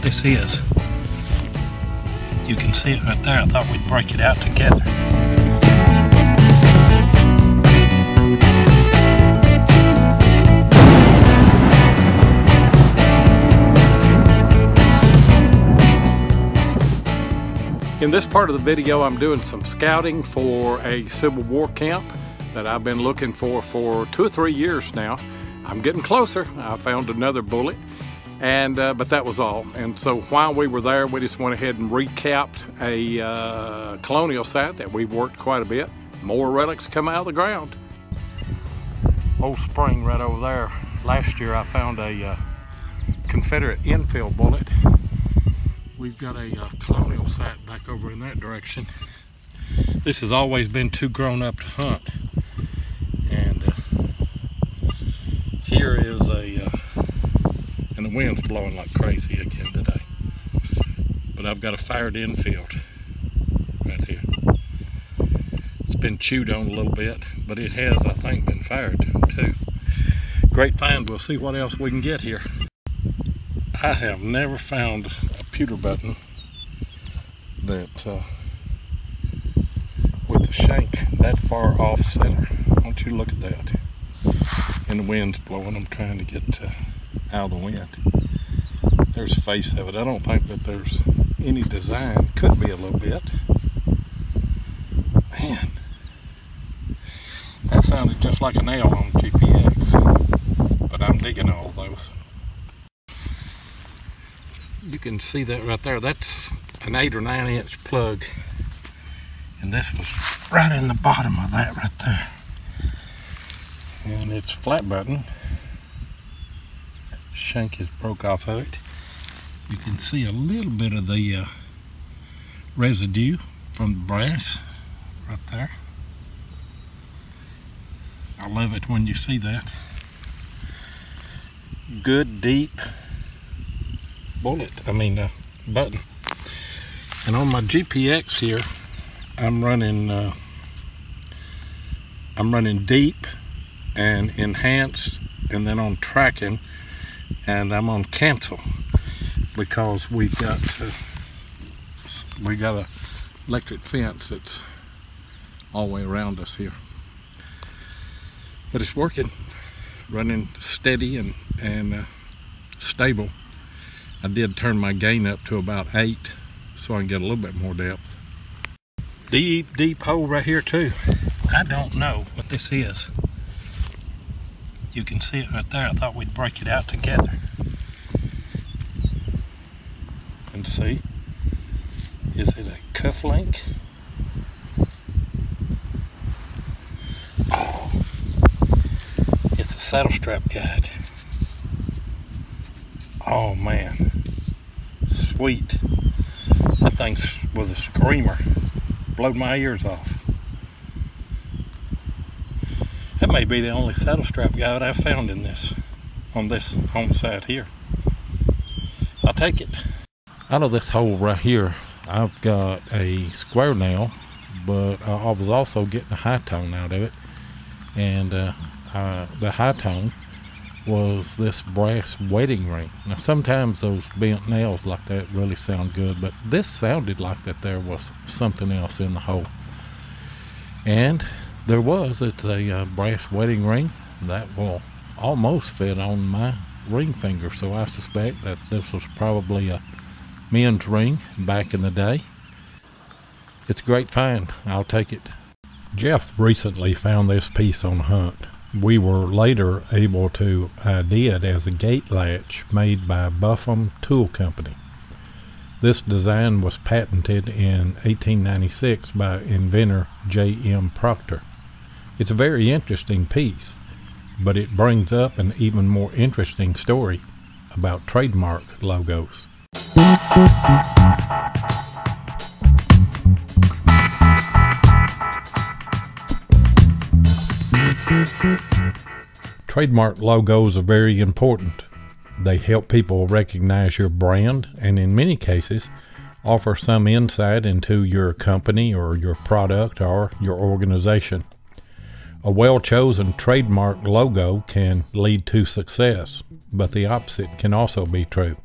this is. You can see it right there. I thought we'd break it out together. In this part of the video, I'm doing some scouting for a Civil War camp that I've been looking for 2 or 3 years now. I'm getting closer. I found another bullet, and but that was all. And so while we were there, we just went ahead and recapped a colonial site that we've worked quite a bit. More relics come out of the ground. Old spring right over there. Last year I found a Confederate infill bullet. We've got a colonial site back over in that direction. This has always been too grown up to hunt. And here is and the wind's blowing like crazy again today. But I've got a fired infield right here. It's been chewed on a little bit, but it has, I think, been fired too. Great find. We'll see what else we can get here. I have never found a pewter button that with the shank that far off center. Don't you look at that? And the wind's blowing. I'm trying to get out of the wind. There's the face of it. I don't think that there's any design. Could be a little bit. Man, that sounded just like a nail on GPX. But I'm digging all those. You can see that right there. That's an 8 or 9 inch plug, and this was right in the bottom of that right there. And it's flat button. Shank is broke off of it. You can see a little bit of the residue from the brass right there. I love it when you see that. Good deep bullet, button. And on my GPX here, I'm running deep and enhanced, and then on tracking, and I'm on cancel because we got a electric fence that's all the way around us here. But it's working, running steady and stable. I did turn my gain up to about 8 so I can get a little bit more depth. Deep hole right here too. I don't know what this is. You can see it right there. I thought we'd break it out together. And see, is it a cuff link? Oh, it's a saddle strap guide. Oh man, sweet. That thing was a screamer. Blowed my ears off. That may be the only saddle strap guide I've found on this home site here. I'll take it. Out of this hole right here, I've got a square nail, but I was also getting a high tone out of it. And the high tone was this brass wedding ring. Now sometimes those bent nails like that really sound good, but this sounded like that there was something else in the hole. And there was. It's a brass wedding ring that will almost fit on my ring finger, so I suspect that this was probably a men's ring back in the day. It's a great find. I'll take it. Jeff recently found this piece on a hunt. We were later able to ID it as a gate latch made by Buffum Tool Company. This design was patented in 1896 by inventor J.M. Proctor. It's a very interesting piece, but it brings up an even more interesting story about trademark logos. Trademark logos are very important. They help people recognize your brand and in many cases offer some insight into your company or your product or your organization. A well-chosen trademark logo can lead to success, but the opposite can also be true.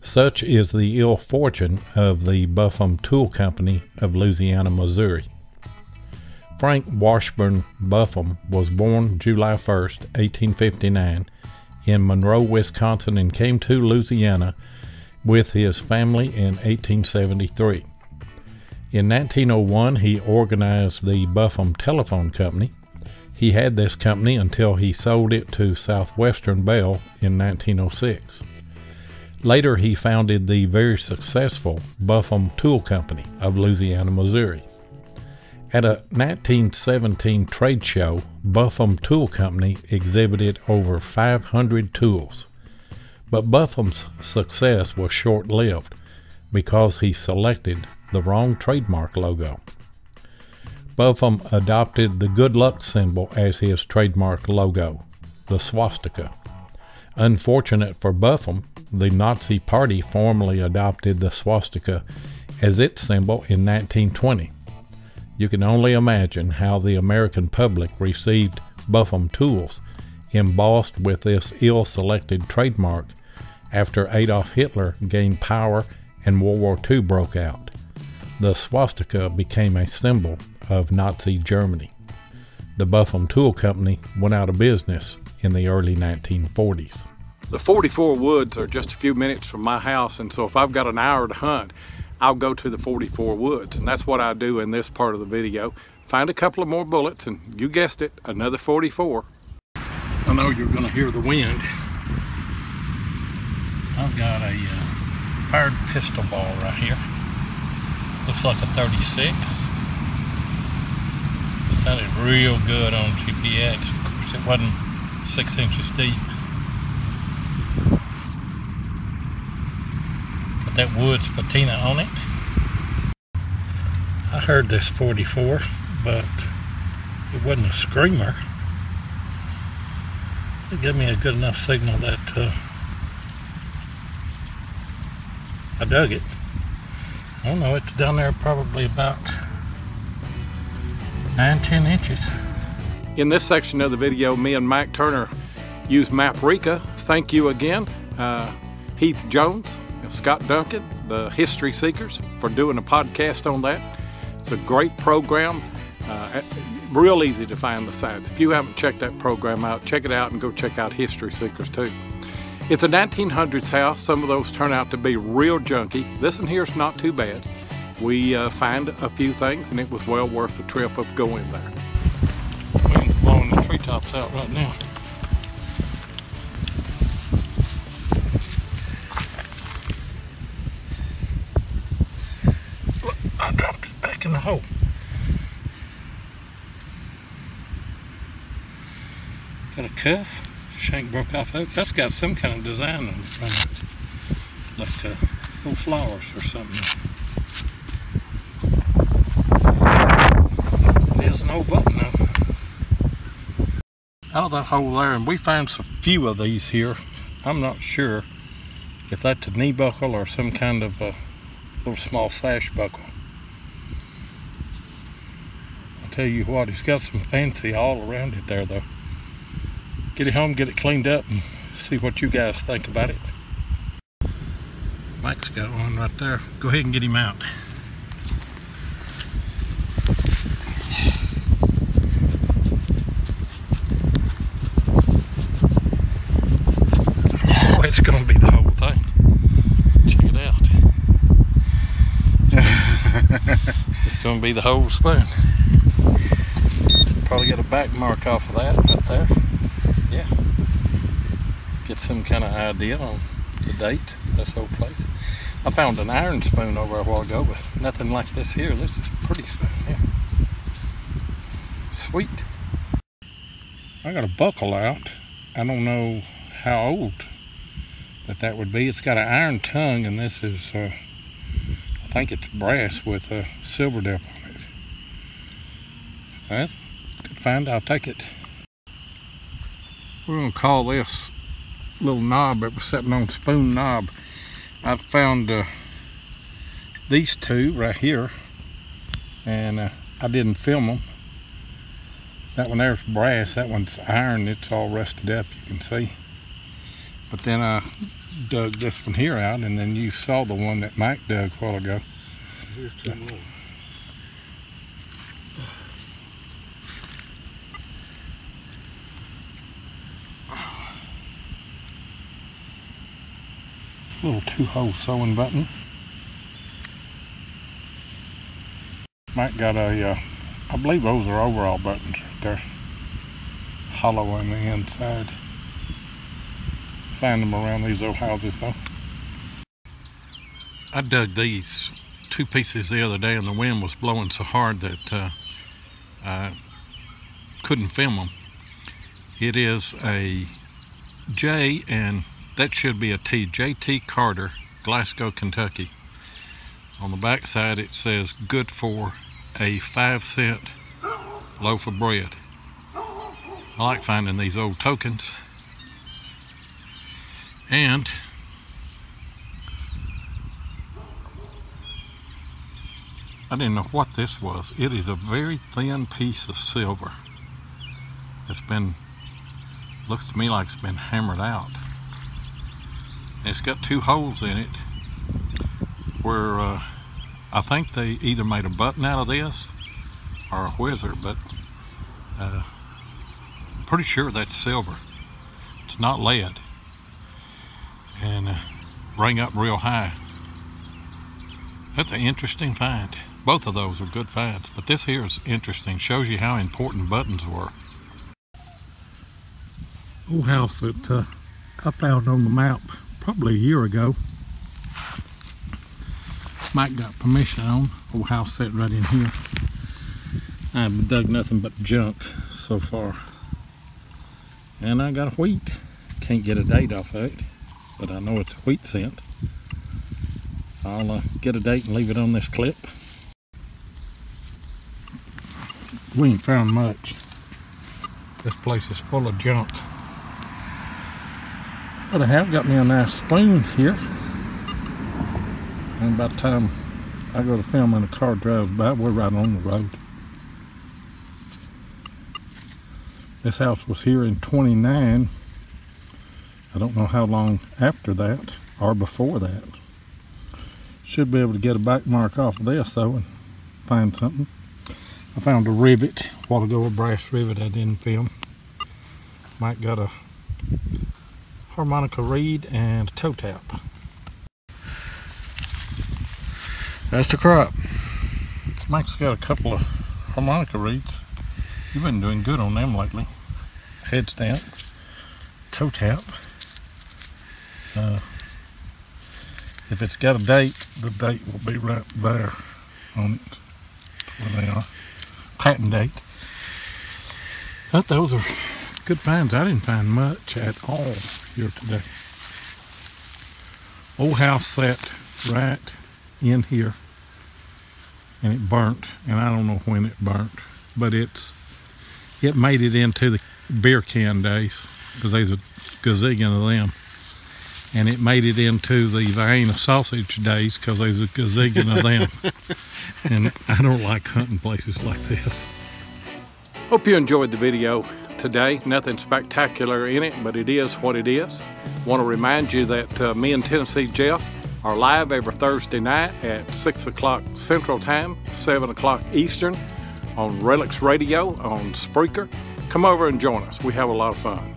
Such is the ill fortune of the Buffum Tool Company of Louisiana, Missouri. Frank Washburn Buffum was born July 1st, 1859, in Monroe, Wisconsin, and came to Louisiana with his family in 1873. In 1901, he organized the Buffum Telephone Company. He had this company until he sold it to Southwestern Bell in 1906. Later, he founded the very successful Buffum Tool Company of Louisiana, Missouri. At a 1917 trade show, Buffum Tool Company exhibited over 500 tools. But Buffum's success was short-lived because he selected the wrong trademark logo. Buffum adopted the good luck symbol as his trademark logo, the swastika. Unfortunate for Buffum, the Nazi Party formally adopted the swastika as its symbol in 1920. You can only imagine how the American public received Buffum tools embossed with this ill-selected trademark after Adolf Hitler gained power and World War II broke out. The swastika became a symbol of Nazi Germany. The Buffum Tool Company went out of business in the early 1940s. The 44 Woods are just a few minutes from my house, and so if I've got an hour to hunt, I'll go to the 44 Woods, and that's what I do in this part of the video. Find a couple of more bullets, and you guessed it, another 44. I know you're going to hear the wind. I've got a fired pistol ball right here. Looks like a 36. It sounded real good on GPX. Of course, it wasn't 6 inches deep. Got that Woods patina on it. I heard this 44, but it wasn't a screamer. It gave me a good enough signal that I dug it. I don't know, it's down there probably about 9-10 inches. In this section of the video, me and Mike Turner use Maprika. Thank you again, Heath Jones and Scott Duncan, the History Seekers, for doing a podcast on that. It's a great program, real easy to find the sites. If you haven't checked that program out, check it out and go check out History Seekers too. It's a 1900s house. Some of those turn out to be real junky. This one here's not too bad. We found a few things, and it was well worth the trip of going there. Wind's blowing the treetops out right now. I dropped it back in the hole. Got a cuff. Shank broke off oak. That's got some kind of design on the front of it. Like little flowers or something. There's an old button though. Out of that hole there, and we found a few of these here. I'm not sure if that's a knee buckle or some kind of a little small sash buckle. I'll tell you what, it's got some fancy all around it there though. Get it home, get it cleaned up, and see what you guys think about it. Mike's got one right there. Go ahead and get him out. Oh, it's going to be the whole thing. Check it out. It's going to be the whole spoon. Probably get a back mark off of that right there. Yeah, get some kind of idea on the date, this whole place. I found an iron spoon over a while ago, but nothing like this here. This is a pretty spoon here. Sweet. I got a buckle out. I don't know how old that would be. It's got an iron tongue, and this is, I think it's brass with a silver dip on it. Well, good find, I'll take it. We're going to call this little knob that was sitting on spoon knob. I found these two right here, and I didn't film them. That one there's brass, that one's iron. It's all rusted up, you can see. But then I dug this one here out, and then you saw the one that Mike dug a while ago. Here's two more. Little 2-hole sewing button. Mike got a, I believe those are overall buttons right there. Hollow on the inside. Find them around these old houses though. I dug these 2 pieces the other day, and the wind was blowing so hard that I couldn't film them. It is a J, and that should be a T. J.T. Carter, Glasgow, Kentucky. On the back side it says good for a 5-cent loaf of bread. I like finding these old tokens. And I didn't know what this was. It is a very thin piece of silver. It's been, looks to me like it's been hammered out. And it's got 2 holes in it where I think they either made a button out of this or a whizzer, but I'm pretty sure that's silver. It's not lead. And rang up real high. That's an interesting find. Both of those are good finds, but this here is interesting. Shows you how important buttons were. Old house that I found on the map probably a year ago. Mike got permission on. Old house set right in here. I haven't dug nothing but junk so far. And I got a wheat. Can't get a date off of it, but I know it's a wheat scent. I'll get a date and leave it on this clip. We ain't found much. This place is full of junk. But I have got me a nice spoon here. And by the time I go to film and a car drives by, we're right on the road. This house was here in 29. I don't know how long after that or before that. Should be able to get a back mark off of this though and find something. I found a rivet a while ago, a brass rivet I didn't film. Mike got a harmonica reed and a toe tap. That's the crop. Mike's got a couple of harmonica reeds. You've been doing good on them lately. Headstand, toe tap. If it's got a date, the date will be right there on it. That's where they are. Patent date. But those are good finds. I didn't find much at all here today. Old house sat right in here and it burnt, and I don't know when it burnt, but it made it into the beer can days, because there's a gazillion of them, and it made it into the Vienna sausage days because there's a gazillion of them. And I don't like hunting places like this. Hope you enjoyed the video today. Nothing spectacular in it, but it is what it is. Want to remind you that me and Tennessee Jeff are live every Thursday night at 6 o'clock Central Time, 7 o'clock Eastern on Relics Radio on Spreaker. Come over and join us. We have a lot of fun.